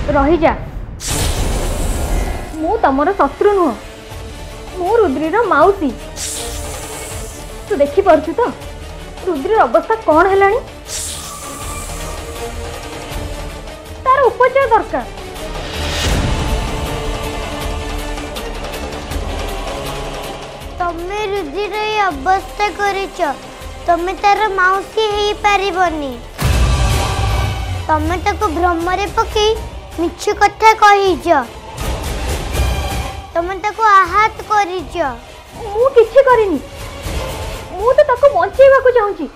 रही जा। मु तमर शत्रु नुह, मु रुद्रीर माउसी। तू देखी पारछु तो रुद्रीर अवस्था कौन है? तार उपचार दरकार। तमे रुद्रीर ये अवस्था करिच, तमे तार माउसी हेई पारिबनी। तमे ताको भ्रमरे पकई मिछ कथा कहिच, तमे ताको आहत करिच। मु किछि करिनी, मु तो ताको बंचेबा को चाहूची।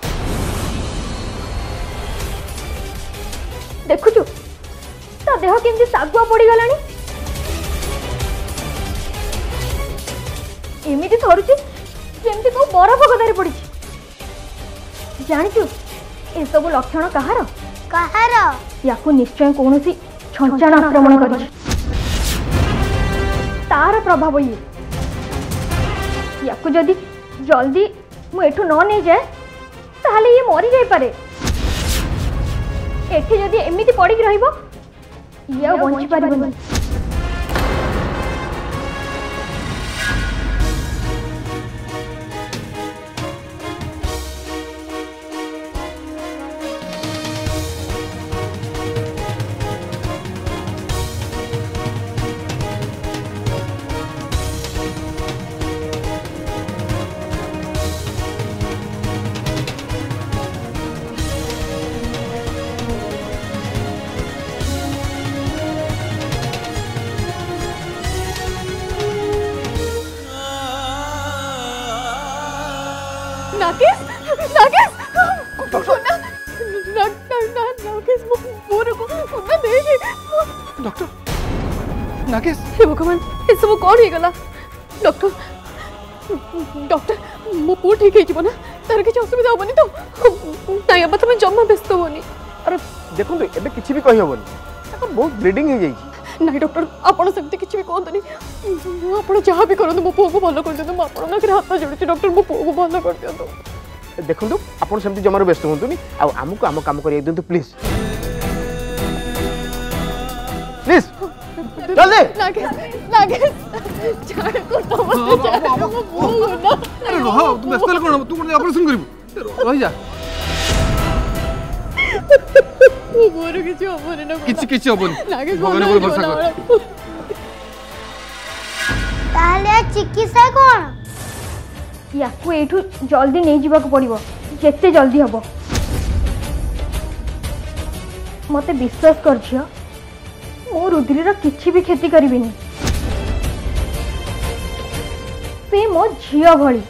देखुछु ता देह केमती सागुआ पड़ी गलानी, एमिति थरुची जेमती को बरफ गदारे पड़ी। जानिछु ए सब लक्षण कहार? कहार? याकू निश्चय कोनोसी छंचाण आक्रमण करी, तार प्रभाव ये। याकू जदि जल्दी मु एठू न नहीं जाए ताहले ये मरी जाई पारे। एठी जदि एमिति पड़ी रहिबो ये बंची पारिबनी। नागेश, नागेश, नागेश मोर को सुना दे दे। डॉक्टर नागेश, हे भगवान ये सब कौन हो गला? डॉक्टर डॉक्टर मो पु ठीक है जीवन तार किछ असुविधा होबनी तो? नाही अब तुम जम्मा व्यस्त होनी। अरे देखो एबे किछि भी कहि होबनी, ताको बहुत ब्लीडिंग हो जाई। नहीं डॉक्टर आपण सेमती किछि भी कहतनी, आपण जहाँ भी करंतु मो पुओ को भलो कर दियंतु। मो आपण नखरे हाथ जोड़ुछि डॉक्टर, मो पुओ को भलो कर दियंतु। देखो आपण सेमती जमारो व्यस्त होंतुनी, आ हमको आम काम करिए दियंतु प्लीज प्लीज। जल्दी नागेश, नागेश छाड़ को नमस्ते छाड़ मो पुओ ना। अरे रह, तू व्यस्त ल कोन? तू कोन ऑपरेशन करिवु? रह जा। मोर किछि होबनी ना, किछि होबनी। नागेश भगवान को भरोसा कर। ताहले चिकित्सा कोन? याकू एठू जल्दी नहीं जीवा को पड़िबो, जेते जल्दी हबो। मते विश्वास कर झियो, मो रुद्रीर किछि भी क्षति करिबिनी। से मो झियो भली,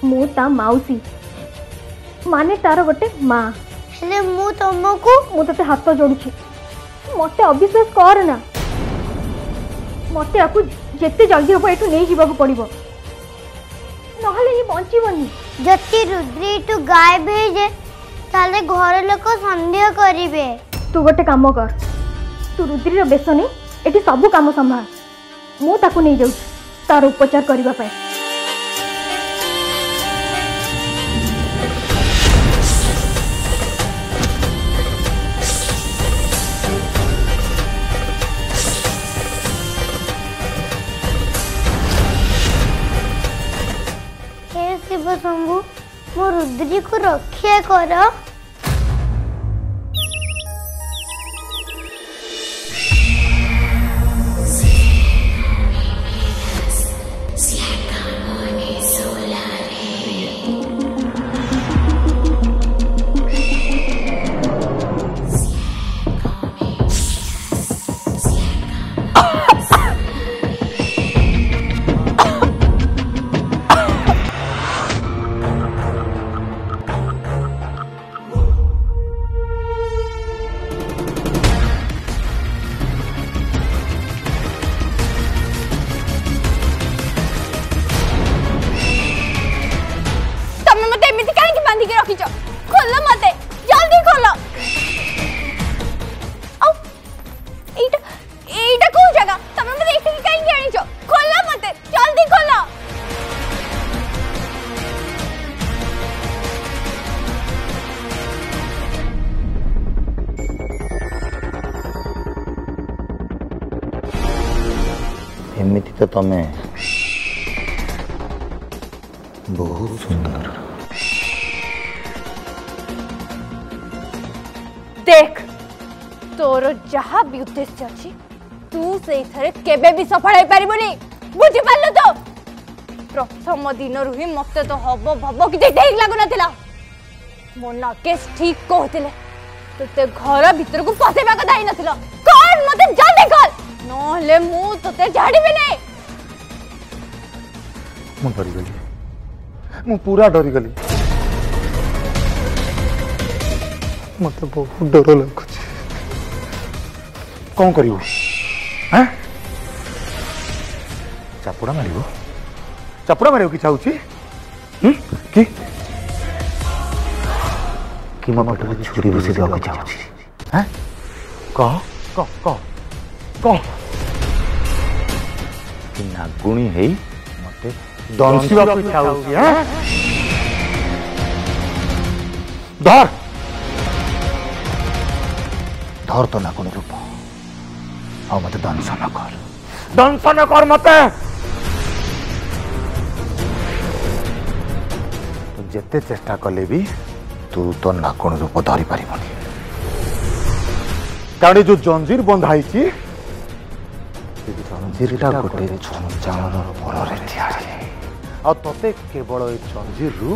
मो ता माउसी माने तार गोटे माँ। हेले मु तुमको मु तते हाथ जोड़ुछि, मते अविश्वास कर ना। मते आकू जेते जल्दी हबो एठू नहीं जीवा को पड़िबो, नहले ये बंचीबनी। जति रुद्री टू गायब हे जे ताले घर लोक संदेह करिवे। तू गोटे काम कर, तू रुद्रीर बेस नहीं एठी सब काम संभाल। मु ताकू नहीं जाउछि तार उपचार करिबा पाए। हे शिव शंभु, मो रुद्री को रक्षा कर। खोलो मते, जल्दी खोलो। एटा को जगह तमे मते एठी काई जानिचो? खोलो मते, जल्दी खोलो। मते तमे बहुत सुंदर। देख तोर जहा भी उद्देश्य अच्छी तू से थरे केबे भी सफल हो पारिबनी बुझि पारलो तो प्रथम दिन रुही मते तो हबो भबो कि ठीक लागु नथिला मो नाकेश ठीक कहतिले तते घर भीतर को पसेबा कथा ही नथिला कौन मते जल्दी कर नहले मु तते झाड़ीबे नै मु डरी गली मु पूरा डरी गली मते बहुत डर लगुच कौन करियो हैं चापुड़ा मारियो कि चाहूची कि मो पेट में छुरी बसी देवा चाहूची हैं कह कह कह कह कि नागुणी है मते दंसिबा को चाहूची हैं धर धर तो नागुणी रूप आ मते दंशन कर मते जेते चेष्टा कले भी तू तो नागुणी रूप धरी पारिबनी कारण जो जंजीर बंधाई जंजीरटा गोटे छंचाण बलरे तैयारी आ तते केवल ए जंजीर रु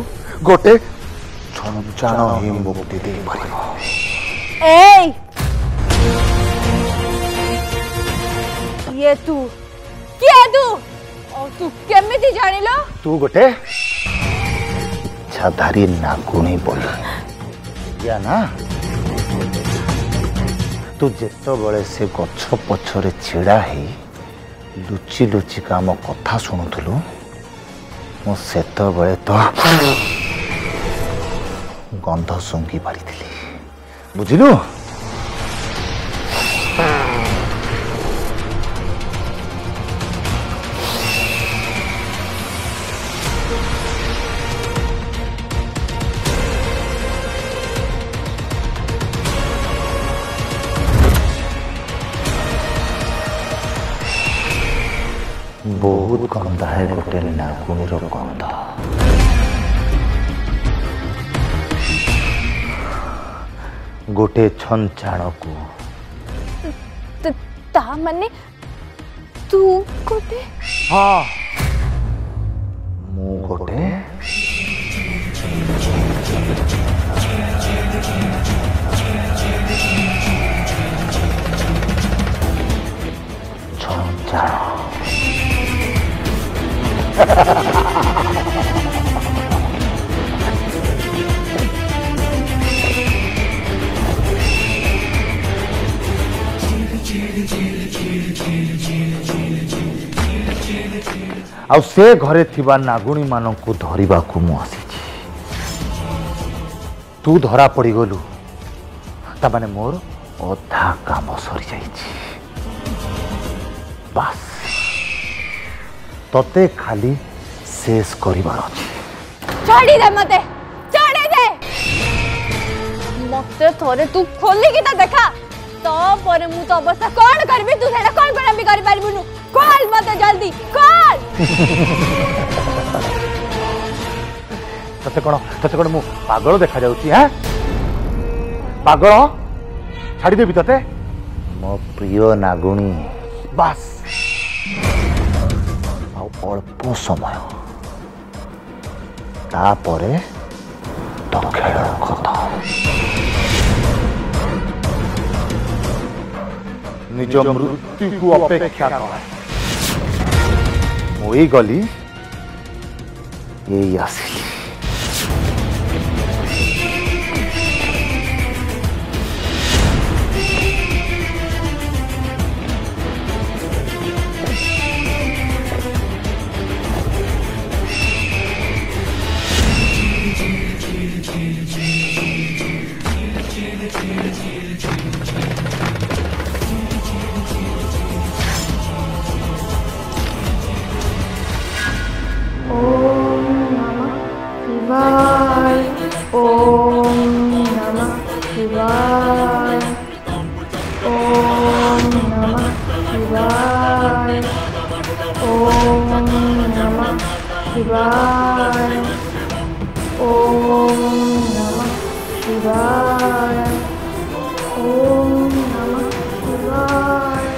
गोटे छंचाण ही मुक्ति दे पारिबो ए ये तू क्या तू और तू केमिति जानिलो तू गोटे छाधारी नागुणी बोली या ना तू जेतो बळे से गछ पछरे छिड़ा है लुचि लुचि काम कथा शुणुलु मो सेत बळे तो गंध सुंगी पारी बुझिलु बहुत गंधा है गोटे नागुणीर गंध गोटे छंचाण को ता माने तू गोटे हाँ मु गोटे छंचाण आउ से घरे थिबा नागुणी मानन को धरिबा को मु आसी तू धरा पड़ी गलु ता माने मोर अधा काम सरी जाइछि बस तते खाली शेष करिबार अछि छोड़ी दे मते मते थोरे तू खोली की देखा तो पर मु तो अवस्था कोन करबी तू सेटा कोन पर भी करि पारिबुनु कॉल मते जल्दी कॉल तते कोन मु पागल देखा जाउची हैं पागल छाड़ी देबी तते मो प्रिय नागुणी बस अल्प समय तापरे तो खेल खत्म निज मृत्यु को अपेक्षा कर गली यही आसिली ओम नमः शिवाय। ओम नमः शिवाय।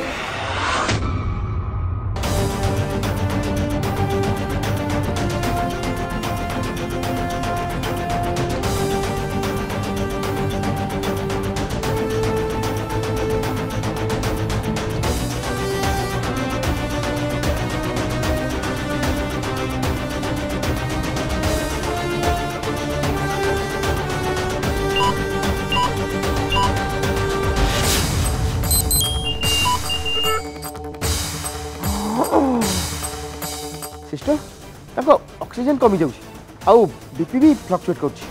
सिस्टर ताको ऑक्सीजन कमी जाउछि आउ बीपी भी फ्लक्चुएट करछि।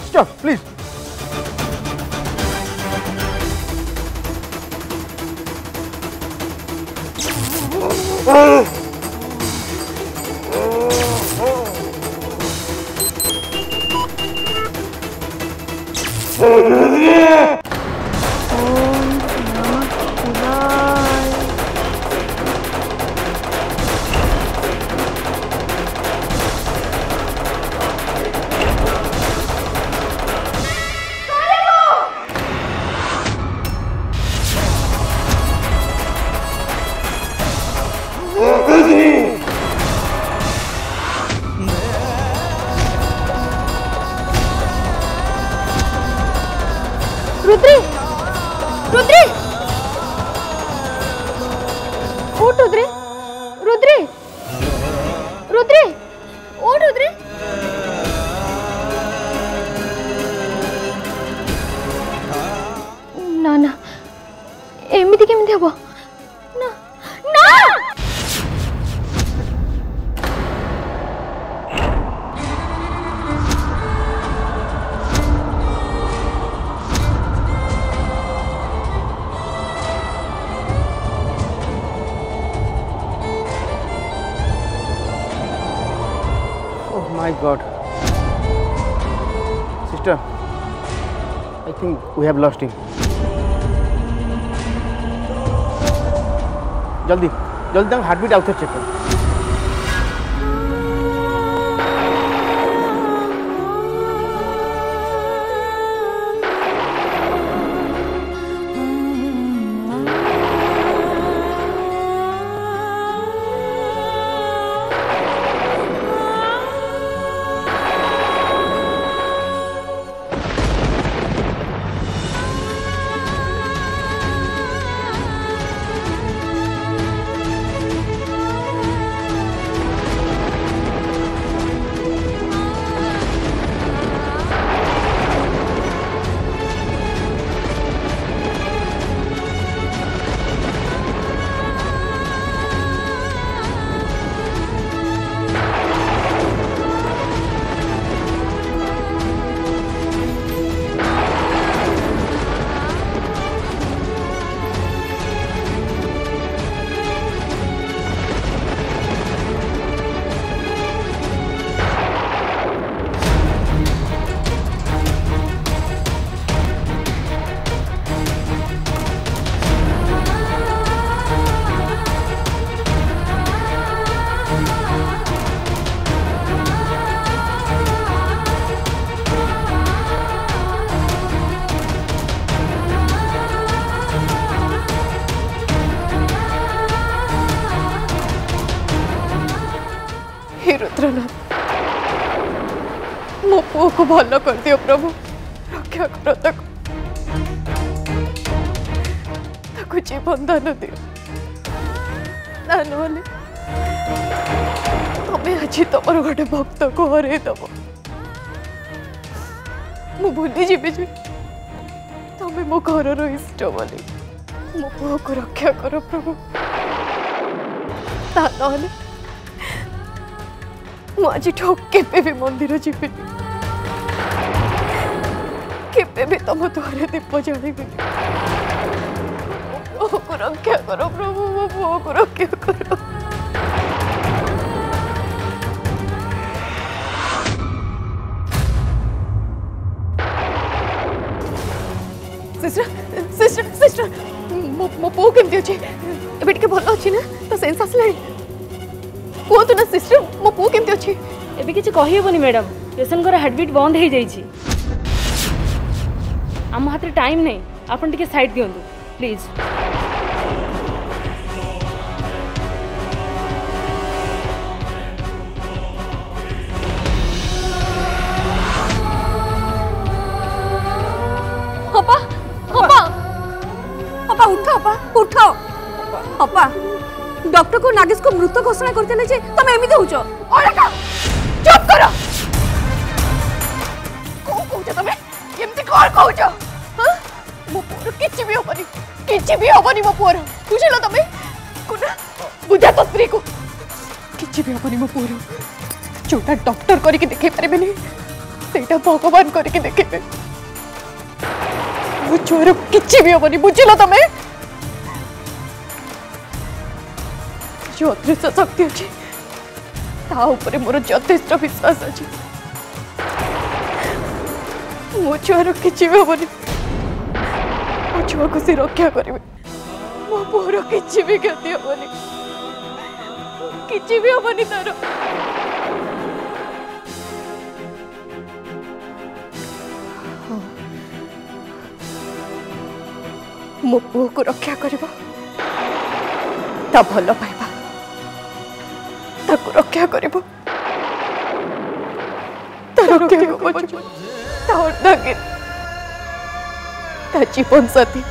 सिस्टर प्लीज रुद्री रुद्री उठ रुद्री रुद्री रुद्री उठ रुद्री। ना ना एमिति केमिति हबो ना ना। My God, sister, I think we have lost him. जल्दी जल्दी तक हार्ट बीट आउट चेक करो। रुद्रनाथ मो पुओ को भल कर दियो प्रभु, रक्षा कर ताको जीवन दान दियो ना नहले तमें आज तुम गोटे भक्त को हरई दब। मु भूली जीवी जे तमें मो घर इष्ट बोली मो पुओ को रक्षा कर प्रभु, ता नहले आज केबे भी मंदिर जीविनी केबे भी तुम द्वारे दीप जानी को रक्षा करो प्रभु, मो पुओ को रक्षा करो। सिस्टर सिस्टर सिस्टर मो पो केमती अछि एबे टिके भलो अछि ना तो सेंस आसलाणी कहतु ना सिस्टर मो पो केमती अछि एबे किछि कहि हेबनी मैडम पेशेंट को हार्ट बीट बंद हो जाइछि आम हाथ टाइम नहीं आपन टिके साइड दियंतु प्लीज अपा अपा अपा उठो अपा उठो अपा डॉक्टर को नागेश को मृत घोषणा करते जे तुम एमती होचो अरे चुप करो को कहूच तुम एमती कौन कहूच हां मो पुर किछि भी होबनी मो पुर बुझिलो तुम कोना बुझा तो स्त्री को किछि भी होबनी मो पुर जोटा डॉक्टर करके देखे पारेबेनी सेटा भगवान करके देखेबे मो छोर किछि भी होबनी बुझिलो तुम जो अदृश्य शक्ति अच्छी ता ऊपर मोर यथेष्ट विश्वास अच्छी मो छुआर किसी भी हेनी मो छुआ को से रक्षा करेंगे मो पुअर किसी भी क्षति हेनी किसी भी हेनी तार मो पुओ को रक्षा करबो ता भल पाइबा ताको रक्षा करिबो ता रक्षा को बचबो ता अर्धांगिन ता जीवन साथी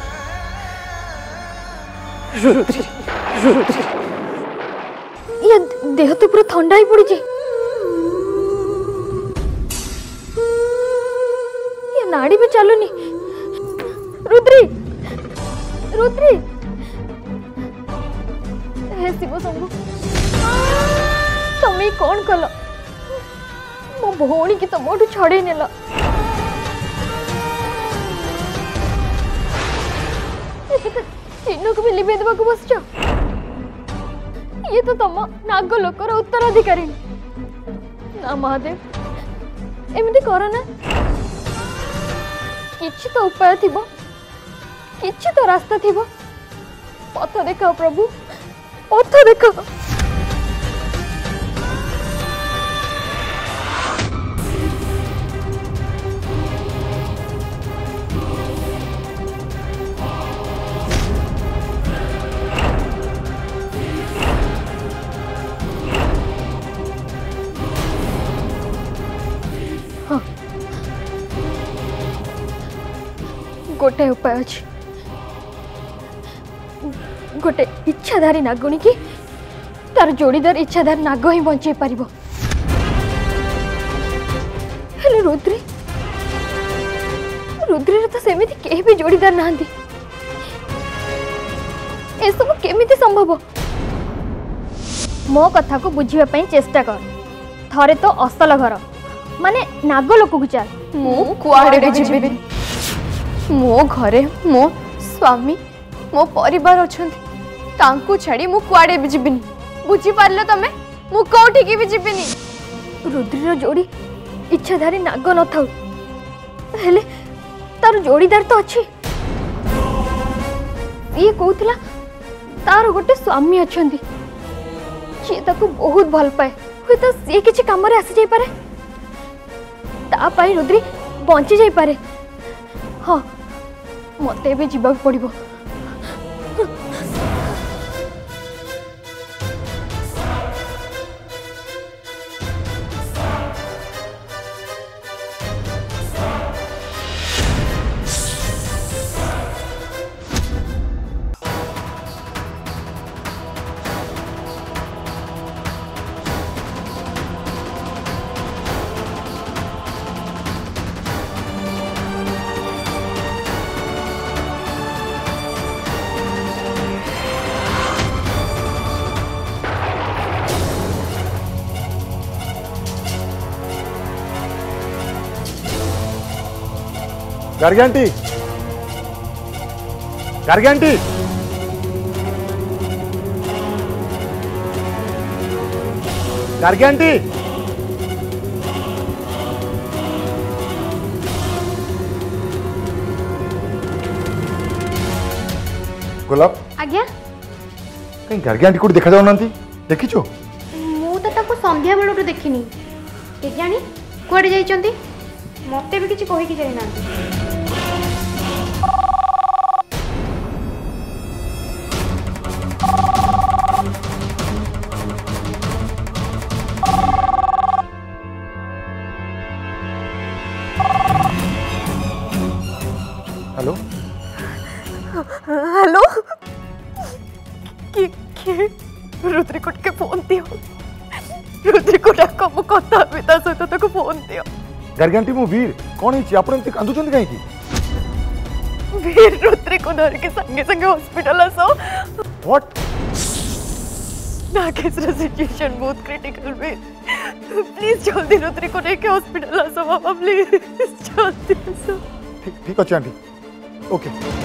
रुद्री रुद्री ये देह तो पूरा ठंडा ही पड़ी ये नाड़ी भी चलुनी रुद्री रुद्री हे शिव शंभु तुम कौन कल मो भौणी की तुम छड़े नेल चिन्ह को भी लिभे देवा को बसच ये तो तुम नाग लोकर उत्तराधिकारी ना महादेव एमती कर ना किछि तो उपाय थिबो किछि तो रास्ता थिबो पथ देखाओ प्रभु पथ देखाओ गोटे उपाय अच्छी गोटे इच्छाधारी नागुणी की तार जोड़ीदार इच्छाधार नाग ही बंचे पार रुद्री रुद्री तो सेमिति केही भी जोड़ीदार नांदी ए सब केमिति संभव मो कथा को बुझिबा पई चेष्टा कर थरे तो असल घर माने नाग लोक को चल मु कुआडे जिबिनी मो घरे मो स्वामी मो परिवार अछंती तांको छाड़ी मु कुआडे भी जिबिनी बुझी पारलो तमे मु कोठी की भी जिबिनी रुद्रीर जोड़ी इच्छाधारी नाग न थाउ हेले तार जोड़ीदार तो अच्छी ये कहूला तार गोटे स्वामी अछंती सी ताको बहुत भल पाए हुए तो सी किछि काम रे आसी जाई पारे ता पाई रुद्री बंची जाई पारे हाँ मते भी जीवा पड़िबो गार्गियांटी गार्गियांटी गार्गियांटी गोलाप आज्ञा कहीं गार्गी आंटी कोठी देखा जाऊ नांती देखिछो मु तो ताको संध्या बेलटू देखिनी के जानी कुआडे जाइचंती मते भी किछि कहि कि जाई ना हेलो हेलो के रुद्रिकोट के फोन दियो रुद्रिकोट को मु कथा बिता सहित ताको फोन दियो गार्गी आंटी मु वीर कोन हिची आपण एंती कांदुचंती काहे की वीर रुद्रिको धर के संगे संगे हॉस्पिटल आसो व्हाट नागेश रा सिचुएशन बहुत क्रिटिकल वे प्लीज जल्दी रुद्रिको लेके हॉस्पिटल आसो बाबा प्लीज जल्दी आसो ठीक ठीक अछि आंटी ओके